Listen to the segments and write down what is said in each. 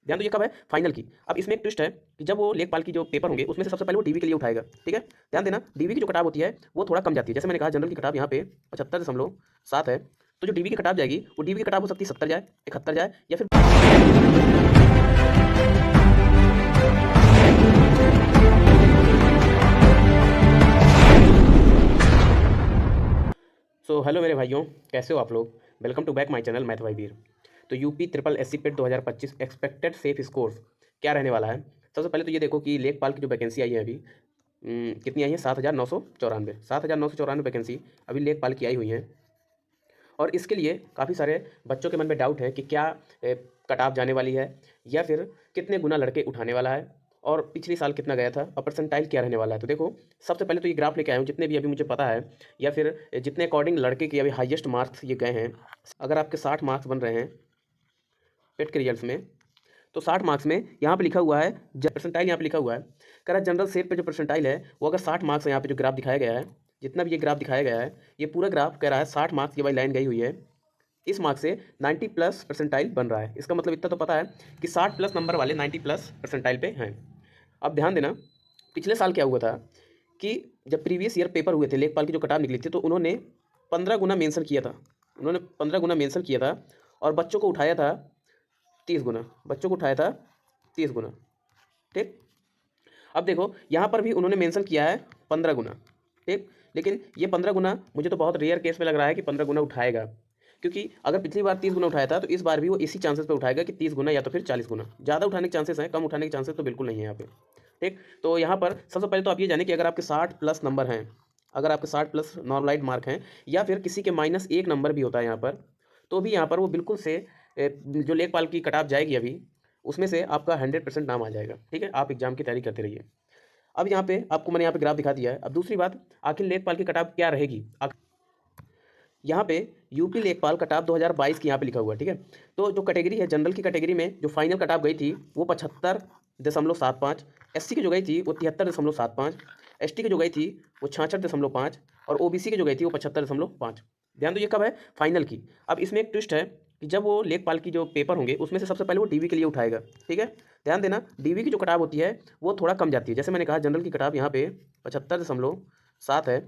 ध्यान दो, ये कब है? फाइनल की। अब इसमें एक ट्विस्ट है कि जब वो लेखपाल की जो पेपर होंगे उसमें से सबसे पहले वो डीवी के लिए उठाएगा, ठीक है। ध्यान देना, डीवी की जो कटाव होती है वो थोड़ा कम जाती है। जैसे मैंने कहा जनरल की कटाव यहाँ पे 75.7 है, तो जो डीवी की कटाव जाएगी वो डीवी की कटाव हो सकती है 70 जाए, 71 जाए, या फिर हेलो मेरे भाइयों, कैसे हो आप लोग? Welcome to back my channel math भाई वीर। तो UP triple S C PET 2025 expected safe scores क्या रहने वाला है? सबसे पहले तो ये देखो कि लेखपाल की जो वैकेंसी आई है अभी कितनी आई है? 7,994। 7,994 वैकेंसी अभी लेखपाल की आई हुई हैं। और इसके लिए काफ़ी सारे बच्चों के मन में डाउट है कि क्या कटाव जाने वाली है, या फिर कितने गुना लड़के उठाने वाला है, और पिछले साल कितना गया था, और परसेंटाइल क्या रहने वाला है। तो देखो, सबसे पहले तो ये ग्राफ लेके आया हूँ जितने भी अभी मुझे पता है, या फिर जितने अकॉर्डिंग लड़के के अभी हाईएस्ट मार्क्स ये गए हैं। अगर आपके 60 मार्क्स बन रहे हैं पेट के रिजल्ट्स में, तो 60 मार्क्स में यहाँ पे लिखा हुआ है, परसेंटाइल यहाँ पे लिखा हुआ है, कह रहा है जनरल सेफ पे जो परसेंटाइल है वो अगर 60 मार्क्स है, यहाँ पे जो ग्राफ दिखाया गया है, जितना भी ये ग्राफ दिखाया गया है, ये पूरा ग्राफ कह रहा है 60 मार्क्स, ये वाली लाइन गई हुई है, इस मार्क्स से 90 प्लस परसेंटाइल बन रहा है। इसका मतलब इतना तो पता है कि 60 प्लस नंबर वाले 90 प्लस परसेंटाइल पे हैं। अब ध्यान देना, पिछले साल क्या हुआ था कि जब प्रीवियस ईयर पेपर हुए थे, लेखपाल की जो कटाव निकली थी, तो उन्होंने 15 गुना मेंशन किया था। उन्होंने 15 गुना मेंशन किया था, और बच्चों को उठाया था 30 गुना। बच्चों को उठाया था 30 गुना, ठीक। अब देखो, यहाँ पर भी उन्होंने मेंशन किया है 15 गुना, ठीक। लेकिन ये 15 गुना मुझे तो बहुत रेयर केस में लग रहा है कि 15 गुना उठाएगा, क्योंकि अगर पिछली बार 30 गुना उठाया था तो इस बार भी वो इसी चांसेस पे उठाएगा कि 30 गुना या तो फिर 40 गुना। ज़्यादा उठाने के चांसेस हैं, कम उठाने के चांसेस तो बिल्कुल नहीं है यहाँ पे, ठीक। तो यहाँ पर सबसे पहले तो आप ये जाने कि अगर आपके 60 प्लस नंबर हैं, अगर आपके 60 प्लस नॉर्मलाइज मार्क हैं, या फिर किसी के -1 नंबर भी होता है यहाँ पर, तो भी यहाँ पर वो बिल्कुल से जो लेखपाल की कटाव जाएगी अभी, उसमें से आपका 100% नाम आ जाएगा, ठीक है। आप एग्जाम की तैयारी करते रहिए। अब यहाँ पे आपको मैंने यहाँ पे ग्राफ दिखा दिया है। अब दूसरी बात, आखिर लेखपाल की कटाव क्या रहेगी? यहाँ पे यूपी लेखपाल कटाव 2022 की यहाँ पे लिखा हुआ है, ठीक है। तो जो कैटेगरी है, जनरल की कैटेगरी में जो फाइनल कटाव गई थी वो 75.75, एससी की जो गई थी वो 73.75, एसटी की जो गई थी वो 66.5, और ओबीसी की जो गई थी वो 75.5। ध्यान दो, ये कब है? फाइनल की। अब इसमें एक ट्विस्ट है कि जब वो लेखपाल की जो पेपर होंगे उसमें से सबसे पहले वो डीवी के लिए उठाएगा, ठीक है। ध्यान देना, डीवी की जो कटाव होती है वो थोड़ा कम जाती है। जैसे मैंने कहा जनरल की कटाव यहाँ पे 75.7 है,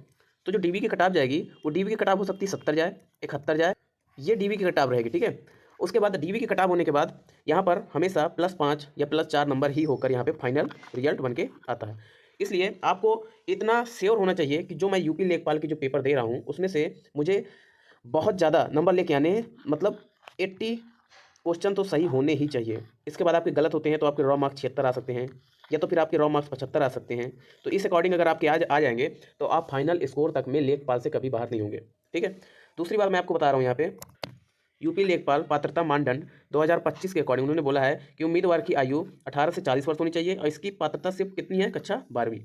तो जो डीवी की कटाव जाएगी वो डीवी की कटाव हो सकती है 70 जाए, 71 जाए, ये डीवी की कटाव रहेगी, ठीक है। उसके बाद डीवी की कटाव होने के बाद यहाँ पर हमेशा +5 या +4 नंबर ही होकर यहाँ पे फाइनल रिजल्ट बन के आता है। इसलिए आपको इतना श्योर होना चाहिए कि जो मैं यूपी लेखपाल की जो पेपर दे रहा हूँ उसमें से मुझे बहुत ज़्यादा नंबर लेके आने हैं, मतलब 80 क्वेश्चन तो सही होने ही चाहिए। इसके बाद आपके गलत होते हैं तो आपके रॉ मार्क्स 76 आ सकते हैं, या तो फिर आपके रॉ मार्क्स 75 आ सकते हैं। तो इस अकॉर्डिंग अगर आपके आज आ जाएंगे तो आप फाइनल स्कोर तक में लेखपाल से कभी बाहर नहीं होंगे, ठीक है। दूसरी बात मैं आपको बता रहा हूँ यहाँ पे, यूपी लेखपाल पात्रता मानदंड 2025 के अकॉर्डिंग उन्होंने बोला है कि उम्मीदवार की आयु 18 से 40 वर्ष होनी चाहिए, और इसकी पात्रता सिर्फ कितनी है? कक्षा 12वीं,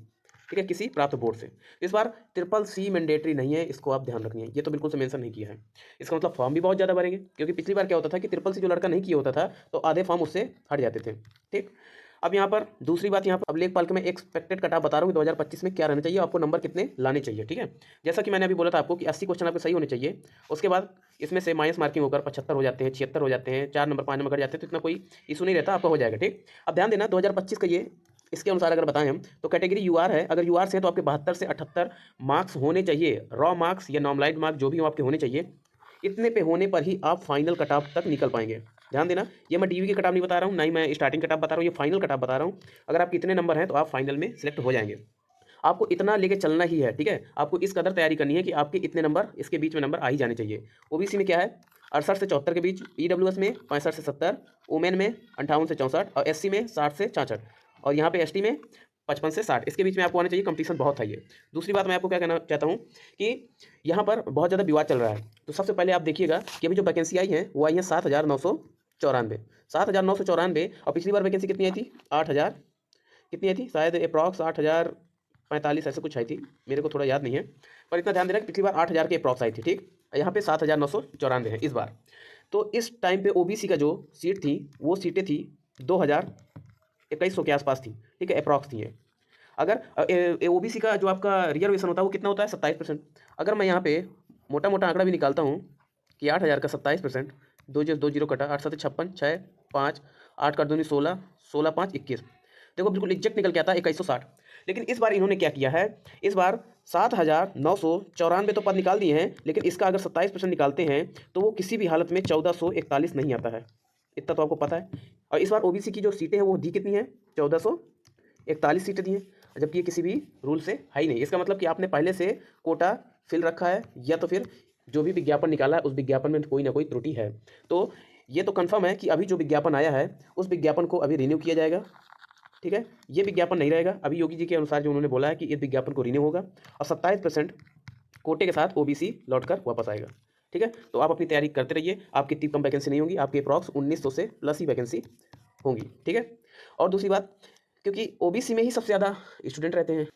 ठीक है, किसी प्राप्त बोर्ड से। इस बार ट्रिपल सी मैंडेटरी नहीं है, इसको आप ध्यान रखिए, ये तो बिल्कुल से मेंशन नहीं किया है। इसका मतलब फॉर्म भी बहुत ज़्यादा भरेंगे, क्योंकि पिछली बार क्या होता था कि ट्रिपल सी जो लड़का नहीं किया होता था तो आधे फॉर्म उससे हट जाते थे, ठीक। अब यहाँ पर दूसरी बात, यहाँ पर अब लेखपाल के मैं एक्सपेक्टेड कटाव बता रहा हूँ कि 2025 में क्या रहना चाहिए, आपको नंबर कितने लाने चाहिए, ठीक है। जैसा कि मैंने अभी बोला था आपको कि 80 क्वेश्चन आपके सही होने चाहिए। उसके बाद इसमें से माइनस मार्किंग होकर 75 हो जाते हैं, 76 हो जाते हैं, 4 नंबर 5 नंबर घट जाते हैं, तो इतना कोई इशू नहीं रहता, आपका हो जाएगा, ठीक। अब ध्यान देना, 2025 का ये इसके अनुसार अगर बताएं हम, तो कैटेगरी यूआर है। अगर यूआर से है तो आपके 72 से 78 मार्क्स होने चाहिए, रॉ मार्क्स या नॉर्मलाइज्ड मार्क्स जो भी हो आपके होने चाहिए। इतने पे होने पर ही आप फाइनल कटाव तक निकल पाएंगे। ध्यान देना, ये मैं डीवी के कटाव नहीं बता रहा हूँ, ना ही मैं स्टार्टिंग कटाव बता रहा हूँ, ये फाइनल कटाव बता रहा हूँ। अगर आपके इतने नंबर हैं तो आप फाइनल में सिलेक्ट हो जाएंगे। आपको इतना लेके चलना ही है, ठीक है। आपको इस कदर तैयारी करनी है कि आपके इतने नंबर, इसके बीच में नंबर आ ही जाने चाहिए। ओबीसी में क्या है? 68 से 74 के बीच, ईडब्ल्यूएस में 65 से 70, वुमेन में 58 से 64, और एससी में 60 से 66, और यहाँ पे एसटी में 55 से 60, इसके बीच में आपको आना चाहिए। कंपटीशन बहुत है ये। दूसरी बात मैं आपको क्या कहना चाहता हूँ कि यहाँ पर बहुत ज़्यादा विवाद चल रहा है। तो सबसे पहले आप देखिएगा कि अभी जो वैकेंसी आई है वो आई है 7,994, 7,994, और पिछली बार वैकेंसी कितनी आई थी? 8,000, कितनी आई थी? शायद अप्रॉक्स 8,045 ऐसे कुछ आई थी, मेरे को थोड़ा याद नहीं है, पर इतना ध्यान देना कि पिछली बार 8,000 के अप्रॉक्स आई थी, ठीक। यहाँ पे 7,994 है इस बार। तो इस टाइम पे ओबीसी का जो सीट थी वो सीटें थी 2,000-2,100 के आसपास थी, ठीक है, अप्रॉक्स थी ये। अगर ओबीसी का जो आपका रिजर्वेशन होता है वो कितना होता है? 27%। अगर मैं यहाँ पे मोटा मोटा आंकड़ा भी निकालता हूँ कि 8,000 का 27%, 2 जीरो कटा, 8 7 56, 6 5, 8 कर दूनी 16, 16 5 21। देखो बिल्कुल एग्जैक्ट निकल के आता है 2160। लेकिन इस बार इन्होंने क्या किया है, इस बार 7,994 तो पद निकाल दिए हैं, लेकिन इसका अगर 27% निकालते हैं तो वो किसी भी हालत में 1441 नहीं आता है। इतना तो आपको पता है। और इस बार ओबीसी की जो सीटें हैं वो दी कितनी है, 1441 सीटें दी हैं, जबकि ये किसी भी रूल से है ही नहीं। इसका मतलब कि आपने पहले से कोटा फिल रखा है, या तो फिर जो भी विज्ञापन निकाला है उस विज्ञापन में कोई ना कोई त्रुटि है। तो ये तो कंफर्म है कि अभी जो विज्ञापन आया है उस विज्ञापन को अभी रिन्यू किया जाएगा। ठीक है, ये विज्ञापन नहीं रहेगा अभी। योगी जी के अनुसार जो उन्होंने बोला है कि इस विज्ञापन को रिन्यू होगा और 27% कोटे के साथ ओबीसी लौटकर वापस आएगा। ठीक है, तो आप अपनी तैयारी करते रहिए। आपकी इतनी कम वैकेंसी नहीं होंगी, आपकी अप्रॉक्स 1900 से प्लस ही वैकेंसी होंगी। ठीक है, और दूसरी बात, क्योंकि ओबीसी में ही सबसे ज़्यादा स्टूडेंट रहते हैं,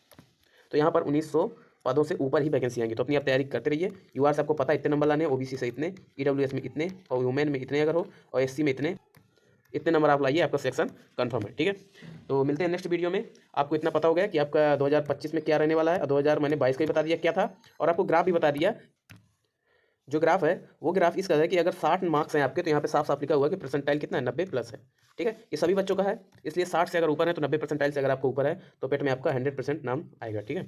तो यहाँ पर 1900 पदों से ऊपर ही वैकेंसी आएंगी। तो अपनी आप तैयारी करते रहिए। यूआर से आपको पता है इतने नंबर लाने हैं, ओबीसी से इतने, ईडब्ल्यूएस में इतने, और वुमेन में इतने अगर हो, और एससी में इतने नंबर आप लाइए, आपका सिलेक्शन कंफर्म है। ठीक है, तो मिलते हैं नेक्स्ट वीडियो में। आपको इतना पता हो गया कि आपका 2025 में क्या रहने वाला है, और 2022 का भी बता दिया क्या था, और आपको ग्राफ भी बता दिया। जो ग्राफ है वो ग्राफ इसका है कि अगर 60 मार्क्स हैं आपके, तो यहाँ पे साफ साफ लिखा हुआ है कि परसेंटाइल कितना है, 90 प्लस है। ठीक है, ये सभी बच्चों का है, इसलिए 60 से अगर ऊपर है तो 90 परसेंटाइल से अगर आपको ऊपर है तो पेट में आपका 100% नाम आएगा। ठीक है।